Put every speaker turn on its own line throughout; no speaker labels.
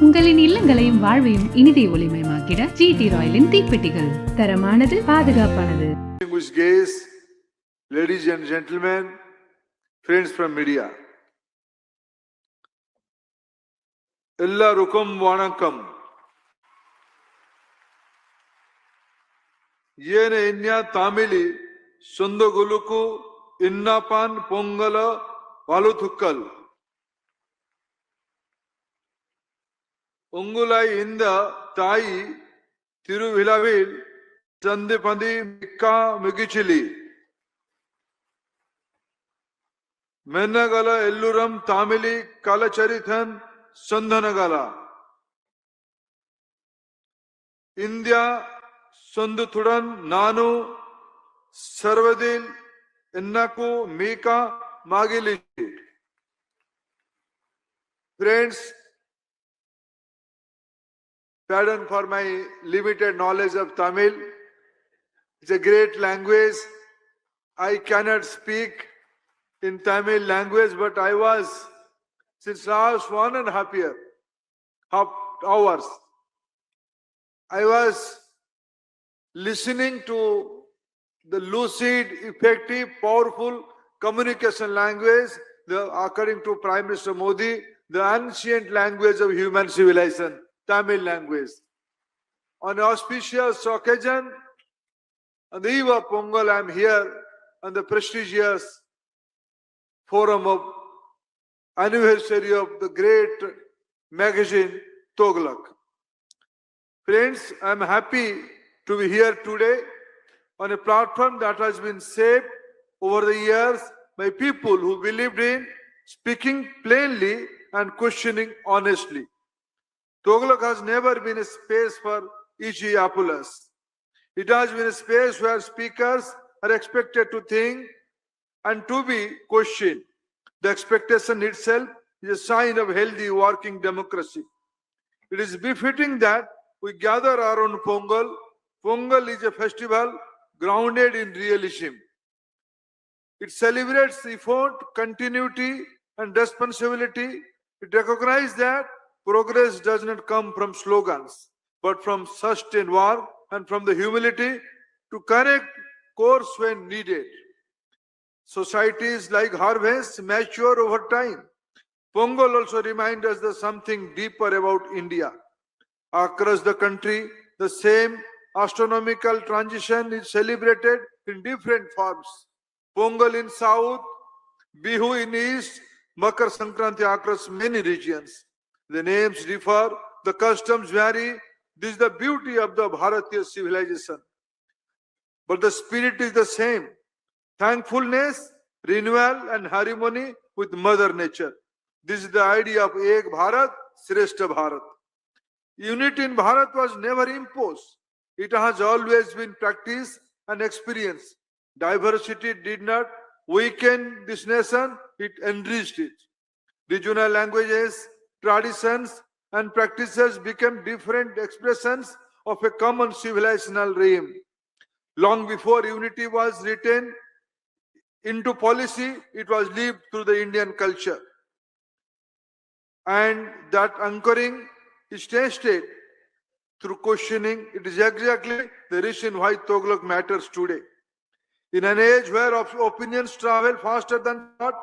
உங்களின் இல்லங்களையும் வாழ்வையும் இனிதே ஒளிமயமாக்கிட ஜிடி ராயலின் தீப்பெட்டிகள். தரமானது, பாதுகாப்பானது.
Ladies and gentlemen, friends from media, எல்லாருக்கும் வணக்கம். ಏನ ಇನ್ಯ ತಾಮಿಲಿ ಸೊಂದಗುಲುಕು ಇನ್ನಪಾನ್ ಪೊಂಗಲ ವಾಲುಥುಕ್ಕಲ್ உங்குலாய் இந்த தாய் திருவிழாவில் சந்திப்பதி மிக்க மிகிச்சிலி மென்னகல எல்லுரம் தாமிலி கலச்சரித்தன் சந்தனகல இந்தியா சொந்தத்துடன் நானு சர்வதில் என்னக்கு மீக மாகிலி. Friends, pardon for my limited knowledge of Tamil. It's a great language. I cannot speak in Tamil language, but I was, since last 1.5 years, hours, I was listening to the lucid, effective, powerful communication language, according to Prime Minister Modi, the ancient language of human civilization, Tamil language. On an auspicious occasion, on the eve of Pongal, I am here on the prestigious forum of anniversary of the great magazine Thuglak. Friends, I am happy to be here today on a platform that has been shaped over the years by people who believed in speaking plainly and questioning honestly. Tughlaq has never been a space for Aegeopolis. It has been a space where speakers are expected to think and to be questioned. The expectation itself is a sign of healthy working democracy. It is befitting that we gather around Pongal. Pongal is a festival grounded in realism. It celebrates effort, continuity, and responsibility. It recognizes that progress does not come from slogans, but from sustained work and from the humility to correct course when needed. Societies like harvests mature over time. Pongal also reminds us of something deeper about India. Across the country, the same astronomical transition is celebrated in different forms. Pongal in south, Bihu in east, Makar Sankranti across many regions. The names differ, the customs vary. This is the beauty of the Bharatiya civilization. But the spirit is the same. Thankfulness, renewal and harmony with Mother Nature. This is the idea of Ek Bharat, Shrestha Bharat. Unity in Bharat was never imposed. It has always been practiced and experienced. Diversity did not weaken this nation, it enriched it. Regional languages, traditions, and practices became different expressions of a common civilizational realm. Long before unity was written into policy, it was lived through the Indian culture. And that anchoring is tested through questioning. It is exactly the reason why Tughlaq matters today. In an age where opinions travel faster than thought,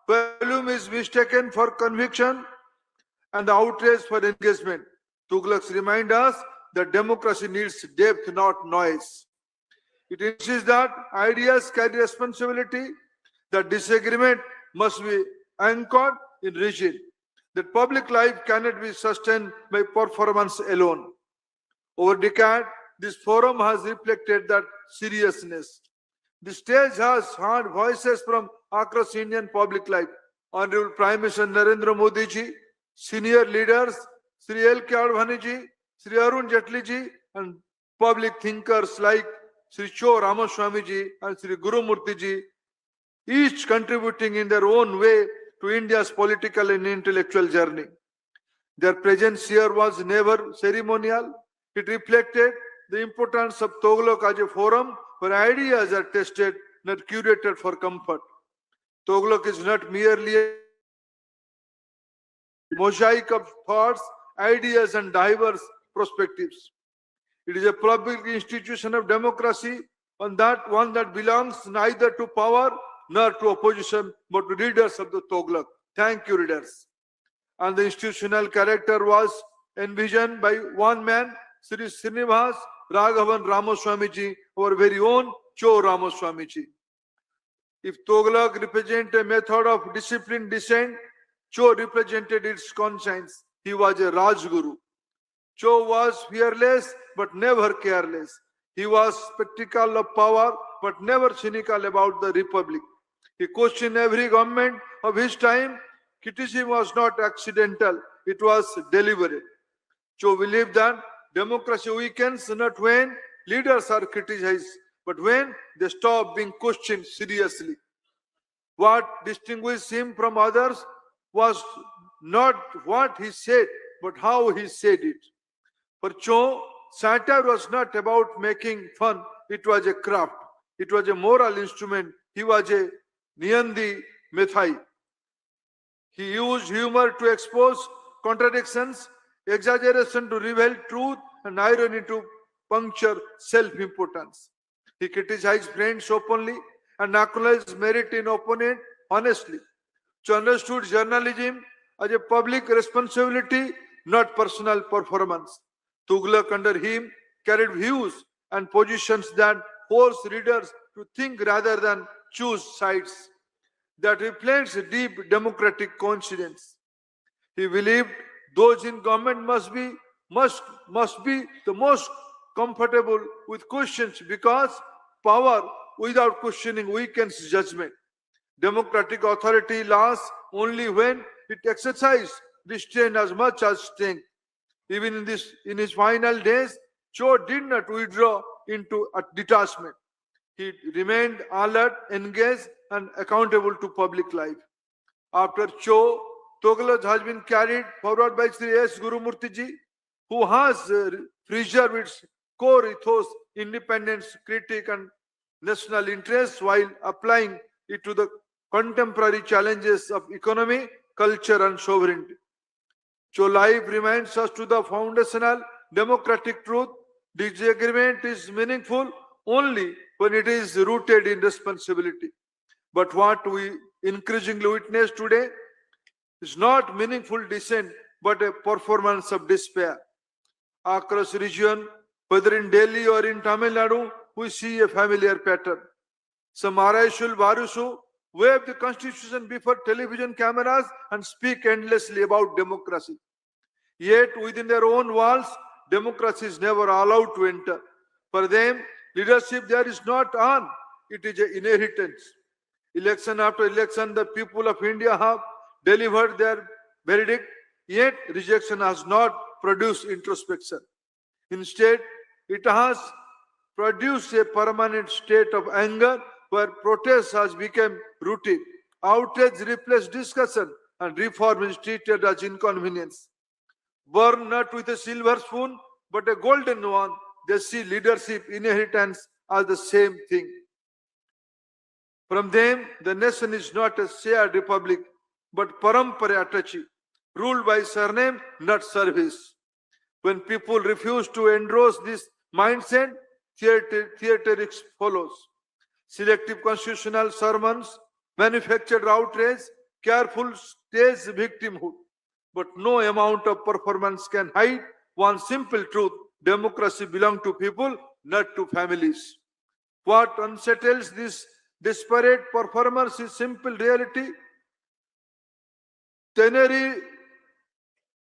volume is mistaken for conviction, and the outrage for engagement, Tughlaq reminds us that democracy needs depth, not noise. It insists that ideas carry responsibility, that disagreement must be anchored in reason, that public life cannot be sustained by performance alone. Over decades, this forum has reflected that seriousness. The stage has heard voices from across Indian public life. Honorable Prime Minister Narendra Modi ji, senior leaders, Sri L.K. Advani ji, Sri Arun Jaitley ji, and public thinkers like Sri Cho Ramaswamy ji and Sri Gurumurthy ji, each contributing in their own way to India's political and intellectual journey. Their presence here was never ceremonial. It reflected the importance of Tughlaq as a forum where ideas are tested, not curated for comfort. Tughlaq is not merely a mosaic of thoughts ideas and diverse perspectives. It is a public institution of democracy, and that one that belongs neither to power nor to opposition, but to leaders of the Tughlaq. Thank you, readers. And the institutional character was envisioned by one man, Sri Srinivas Raghavan Ramaswamy, our very own Cho Ramaswamy. If Tughlaq represented a method of disciplined descent, Cho represented its conscience. He was a Rajguru. Cho was fearless but never careless. He was spectacle of power but never cynical about the republic. He questioned every government of his time. Criticism was not accidental, it was deliberate. Cho believed that democracy weakens not when leaders are criticized, but when they stop being questioned seriously. What distinguished him from others was not what he said, but how he said it. For Cho, satire was not about making fun, it was a craft. It was a moral instrument. He was a Niyandi Methai. He used humor to expose contradictions, exaggeration to reveal truth, and irony to puncture self-importance. He criticized friends openly and acknowledged merit in opponent honestly. Cho understood journalism as a public responsibility, not personal performance. Tughlaq under him carried views and positions that force readers to think rather than choose sides. That reflects a deep democratic conscience. He believed those in government must be the most comfortable with questions because power without questioning weakens judgment. Democratic authority lasts only when it exercises restraint as much as strength. Even in his final days, Cho did not withdraw into a detachment. He remained alert, engaged, and accountable to public life. After Cho, Tughlaq has been carried forward by Sri S. Gurumurthy ji, who has preserved its core ethos, independence, critique, and national interests while applying it to the contemporary challenges of economy, culture, and sovereignty. Cho life reminds us to the foundational democratic truth. Disagreement is meaningful only when it is rooted in responsibility. But what we increasingly witness today is not meaningful dissent, but a performance of despair. Across region, whether in Delhi or in Tamil Nadu, we see a familiar pattern. Some Araishul Varusu wave the constitution before television cameras and speak endlessly about democracy. Yet within their own walls, democracy is never allowed to enter. For them, leadership there is not earned, it is an inheritance. Election after election, the people of India have delivered their verdict, yet rejection has not produced introspection. Instead, it has produced a permanent state of anger where protest has become routine. Outrage replaced discussion and reform is treated as inconvenience. Born not with a silver spoon, but a golden one, they see leadership, inheritance as the same thing. From them, the nation is not a shared republic, but parampara atachi, ruled by surname, not service. When people refuse to endorse this mindset, theatrics follows. Selective constitutional sermons, manufactured outrage, careful stage victimhood. But no amount of performance can hide one simple truth: democracy belongs to people, not to families. What unsettles this disparate performance is simple reality. Teneri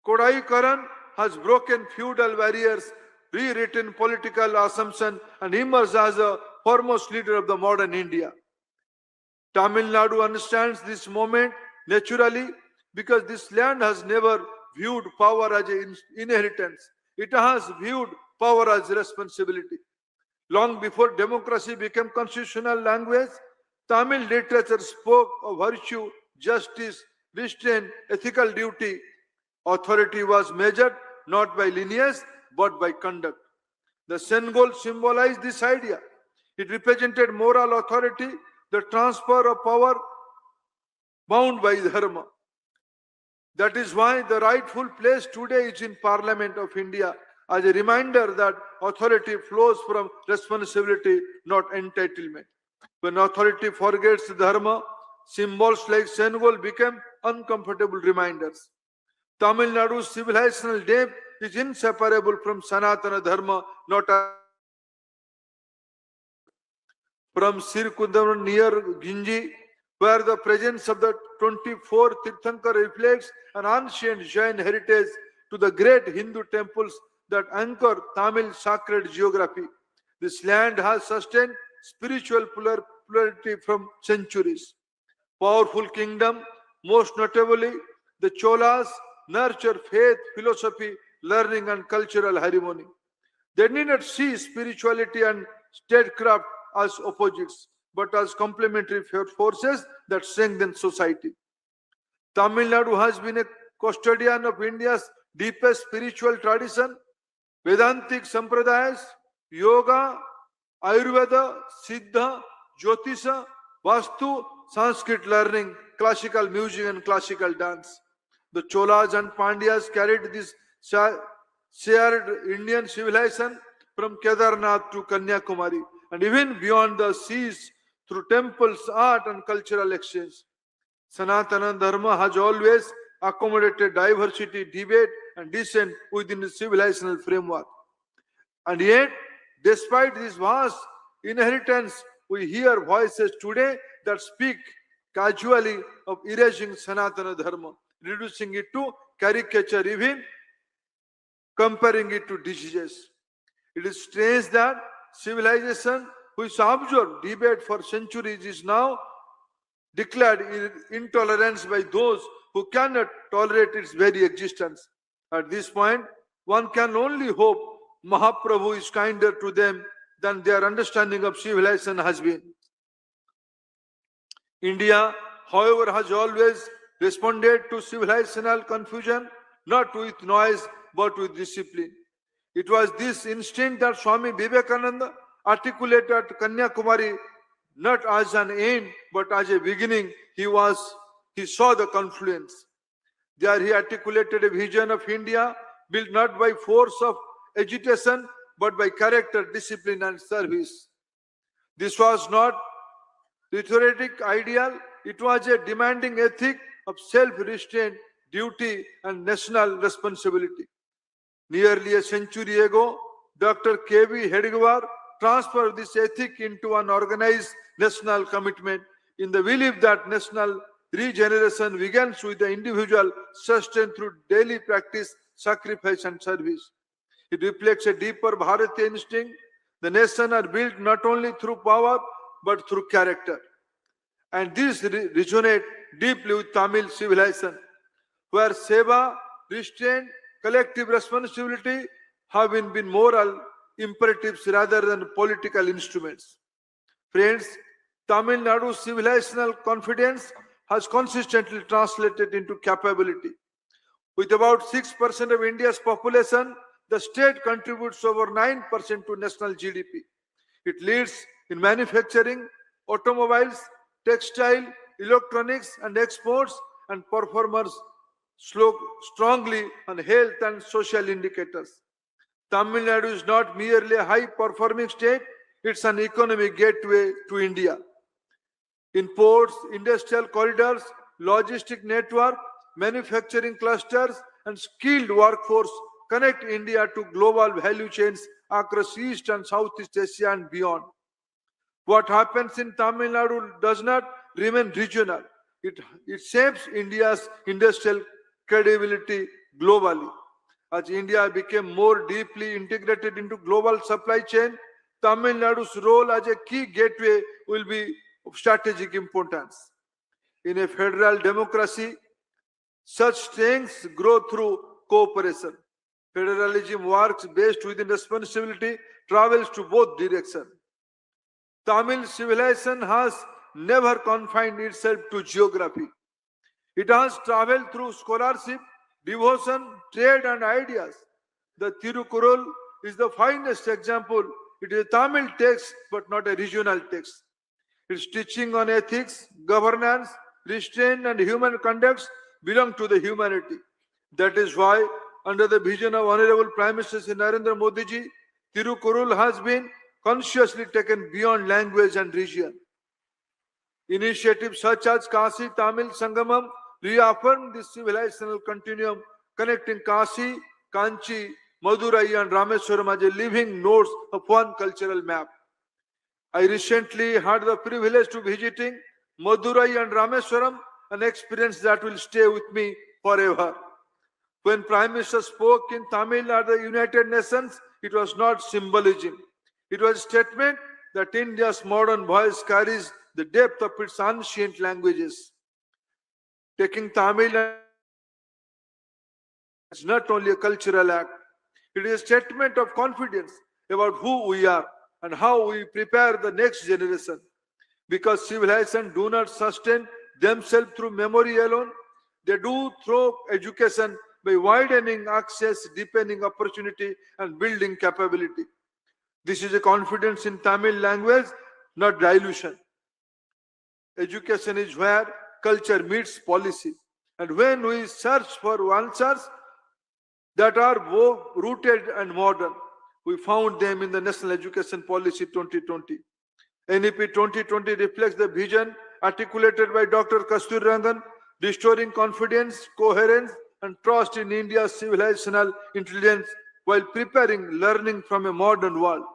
Kodaikaran has broken feudal barriers, rewritten political assumption, and emerged as the foremost leader of the modern India. Tamil Nadu understands this moment naturally because this land has never viewed power as an inheritance. It has viewed power as responsibility. Long before democracy became constitutional language, Tamil literature spoke of virtue, justice, restraint, ethical duty. Authority was measured not by lineage but by conduct. The Sengol symbolized this idea. It represented moral authority, the transfer of power bound by dharma. That is why the rightful place today is in Parliament of India, as a reminder that authority flows from responsibility, not entitlement. When authority forgets dharma, symbols like Senwal become uncomfortable reminders. Tamil Nadu's civilizational depth is inseparable from Sanatana Dharma, not from Sirkundaram near Ginji, where the presence of the 24 Tirthankar reflects an ancient Jain heritage, to the great Hindu temples that anchor Tamil sacred geography. This land has sustained spiritual plurality from centuries. Powerful kingdom, most notably the Cholas, nurture faith, philosophy, learning and cultural harmony. They did not see spirituality and statecraft as opposites, but as complementary forces that strengthen society. Tamil Nadu has been a custodian of India's deepest spiritual tradition. Vedantic Sampradayas, Yoga, Ayurveda, Siddha, Jyotisha, Vastu, Sanskrit learning, classical music and classical dance. The Cholas and Pandyas carried this shared Indian civilization from Kedarnath to Kanyakumari and even beyond the seas through temples, art and cultural exchange. Sanatana Dharma has always accommodated diversity, debate and dissent within the civilizational framework. And yet, despite this vast inheritance, we hear voices today that speak casually of erasing Sanatana Dharma, reducing it to caricature, even comparing it to diseases. It is strange that civilization, which observed debate for centuries, is now declared intolerance by those who cannot tolerate its very existence. At this point, one can only hope Mahaprabhu is kinder to them than their understanding of civilization has been. India, however, has always responded to civilizational confusion, not with noise, but with discipline. It was this instinct that Swami Vivekananda articulated at Kanyakumari, not as an end, but as a beginning. He saw the confluence. There he articulated a vision of India built not by force of agitation, but by character, discipline and service. This was not rhetoric ideal, it was a demanding ethic of self-restraint, duty and national responsibility. Nearly a century ago, Dr. K.V. Hedgewar transferred this ethic into an organized national commitment in the belief that national regeneration begins with the individual sustained through daily practice, sacrifice and service. It reflects a deeper Bharatiya instinct. The nation are built not only through power, but through character. And this resonates deeply with Tamil civilization, where seva, restraint, collective responsibility have been moral imperatives rather than political instruments. Friends, Tamil Nadu's civilizational confidence has consistently translated into capability. With about 6% of India's population, the state contributes over 9% to national GDP. It leads in manufacturing, automobiles, textile, electronics and exports, and performers strongly on health and social indicators. Tamil Nadu is not merely a high-performing state, it's an economic gateway to India. In ports, industrial corridors, logistic network, manufacturing clusters, and skilled workforce connect India to global value chains across East and Southeast Asia and beyond. What happens in Tamil Nadu does not remain regional. It shapes India's industrial credibility globally. As India became more deeply integrated into global supply chain, Tamil Nadu's role as a key gateway will be of strategic importance. In a federal democracy, such strengths grow through cooperation. Federalism works based within responsibility, travels to both directions. Tamil civilization has never confined itself to geography. It has traveled through scholarship, devotion, trade and ideas. The Tirukural is the finest example. It is a Tamil text but not a regional text. Its teaching on ethics, governance, restraint and human conduct belong to the humanity. That is why, under the vision of Honorable Prime Minister Shri Narendra Modi ji, Tirukkural has been consciously taken beyond language and region. Initiatives such as Kasi Tamil Sangamam reaffirm this civilizational continuum connecting Kasi, Kanchi, Madurai and Rameswaram as a living nodes of one cultural map. I recently had the privilege to visiting Madurai and Rameswaram, an experience that will stay with me forever. When Prime Minister spoke in Tamil at the United Nations, it was not symbolism. It was a statement that India's modern voice carries the depth of its ancient languages. Taking Tamil is not only a cultural act, it is a statement of confidence about who we are and how we prepare the next generation. Because civilizations do not sustain themselves through memory alone, they do through education by widening access, deepening opportunity, and building capability. This is a confidence in Tamil language, not dilution. Education is where culture meets policy. And when we search for answers that are both rooted and modern, we found them in the National Education Policy 2020. NEP 2020 reflects the vision articulated by Dr. Kasturirangan, restoring confidence, coherence, and trust in India's civilizational intelligence while preparing learning from a modern world.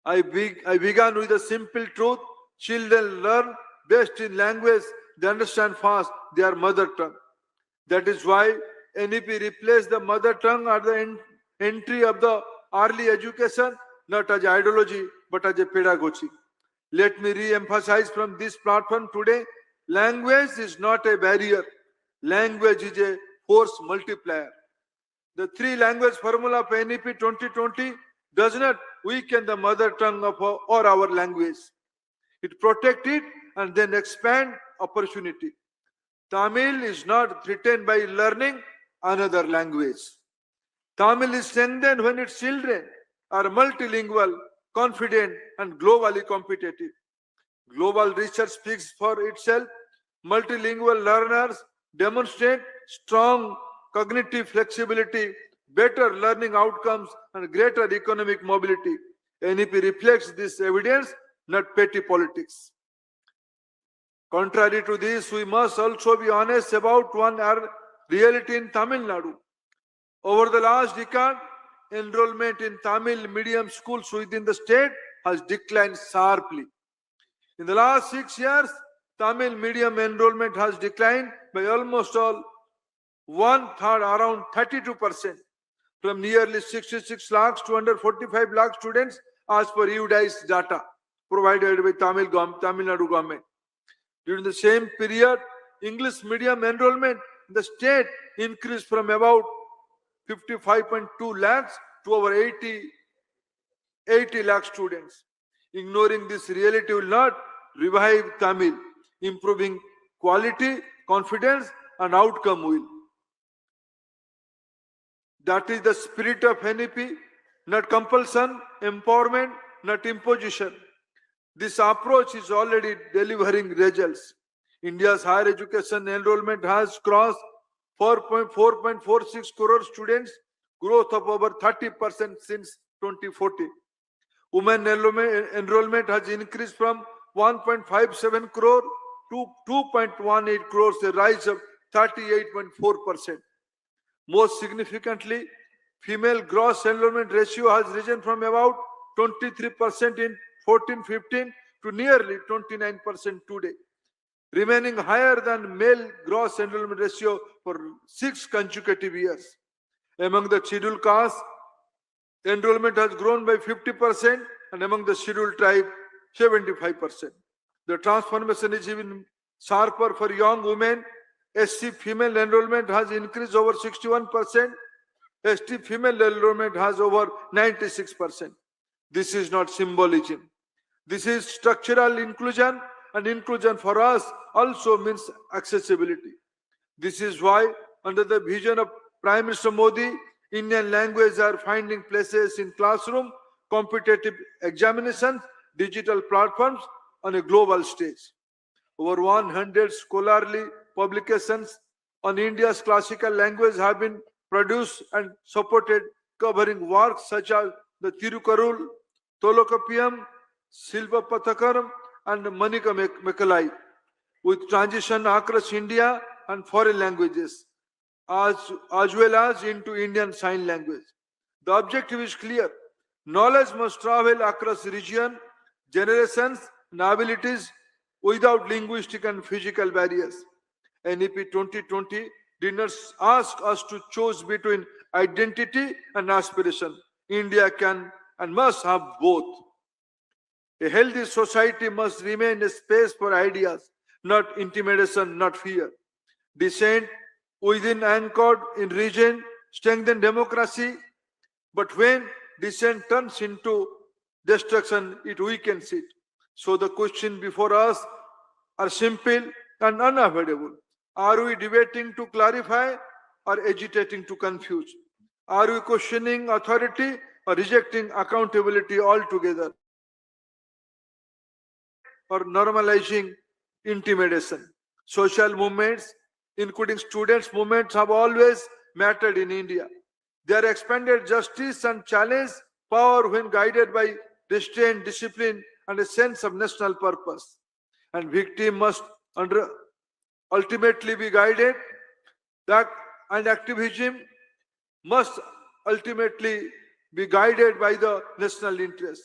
I began with a simple truth. Children learn best in language they understand fast, their mother tongue. That is why NEP replaced the mother tongue at the entry of the early education, not as ideology, but as a pedagogy. Let me re-emphasize from this platform today, language is not a barrier. Language is a force multiplier. The three-language formula of NEP 2020 does not weaken the mother tongue of or our language. It protects it and then expand opportunity. Tamil is not threatened by learning another language. Tamil is strengthened when its children are multilingual, confident, and globally competitive. Global research speaks for itself. Multilingual learners demonstrate strong cognitive flexibility, better learning outcomes, and greater economic mobility. NEP reflects this evidence, not petty politics. Contrary to this, we must also be honest about one reality in Tamil Nadu. Over the last decade, enrollment in Tamil medium schools within the state has declined sharply. In the last 6 years, Tamil medium enrollment has declined by almost one-third, around 32%, from nearly 66 lakhs to under 45 lakh students as per UDI's data provided by Tamil Nadu government. During the same period, English medium enrollment in the state increased from about 55.2 lakhs to over 80 lakh students. Ignoring this reality will not revive Tamil. Improving quality, confidence, and outcome will. That is the spirit of NEP, not compulsion, empowerment, not imposition. This approach is already delivering results. India's higher education enrollment has crossed 4.46 crore students, growth of over 30% since 2014. Women enrollment has increased from 1.57 crore to 2.18 crores, a rise of 38.4%. Most significantly, female gross enrollment ratio has risen from about 23% in 14-15 to nearly 29% today, remaining higher than male gross enrollment ratio for 6 consecutive years. Among the scheduled castes, enrollment has grown by 50%, and among the scheduled tribe, 75%. The transformation is even sharper for young women. SC female enrollment has increased over 61%. ST female enrollment has over 96%. This is not symbolism. This is structural inclusion, and inclusion for us also means accessibility. This is why, under the vision of Prime Minister Modi, Indian languages are finding places in classroom, competitive examinations, digital platforms on a global stage. Over 100 scholarly publications on India's classical language have been produced and supported, covering works such as the Tirukurul, Tolokapiyam, Silva Pathakaram, and Manika Mekalai, with transition across India and foreign languages, as well as into Indian Sign Language. The objective is clear. Knowledge must travel across region, generations, and abilities without linguistic and physical barriers. NEP 2020 did not ask us to choose between identity and aspiration. India can and must have both. A healthy society must remain a space for ideas, not intimidation, not fear. Dissent within anchored in region strengthen democracy, but when dissent turns into destruction, it weakens it. So the question before us are simple and unavoidable. Are we debating to clarify or agitating to confuse? Are we questioning authority or rejecting accountability altogether? Or normalizing intimidation? Social movements, including students' movements, have always mattered in India. They are expanded justice and challenge power when guided by restraint, discipline, and a sense of national purpose. And victim must ultimately be guided, that and activism must ultimately be guided by the national interest.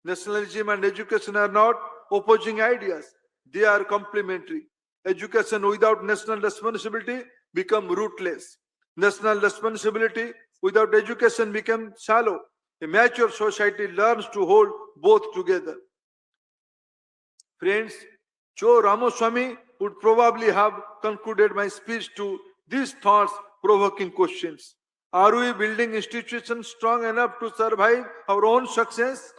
Nationalism and education are not opposing ideas. They are complementary. Education without national responsibility becomes rootless. National responsibility without education becomes shallow. A mature society learns to hold both together. Friends, Cho Ramaswamy would probably have concluded my speech to these thoughts-provoking questions. Are we building institutions strong enough to survive our own success?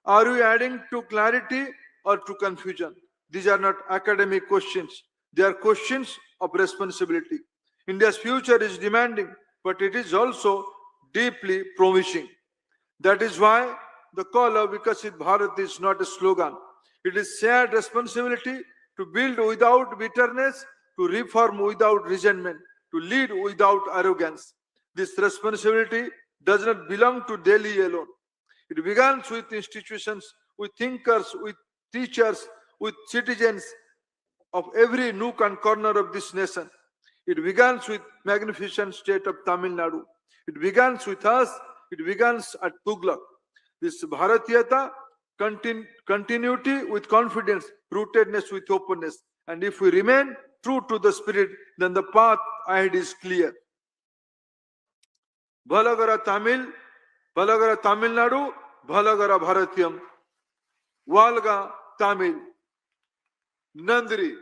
Are we adding to clarity or to confusion? These are not academic questions. They are questions of responsibility. India's future is demanding, but it is also deeply promising. That is why the call of Vikasit Bharat is not a slogan. It is shared responsibility to build without bitterness, to reform without resentment, to lead without arrogance. This responsibility does not belong to Delhi alone. It begins with institutions, with thinkers, with teachers, with citizens of every nook and corner of this nation. It begins with magnificent state of Tamil Nadu. It begins with us. It begins at Tughlaq. This Bharatiyata, continuity with confidence, rootedness with openness. And if we remain true to the spirit, then the path ahead is clear. Bhalagara Tamil Nadu, Bhalagara Bharatiyam, Valga Tamil, Nandri.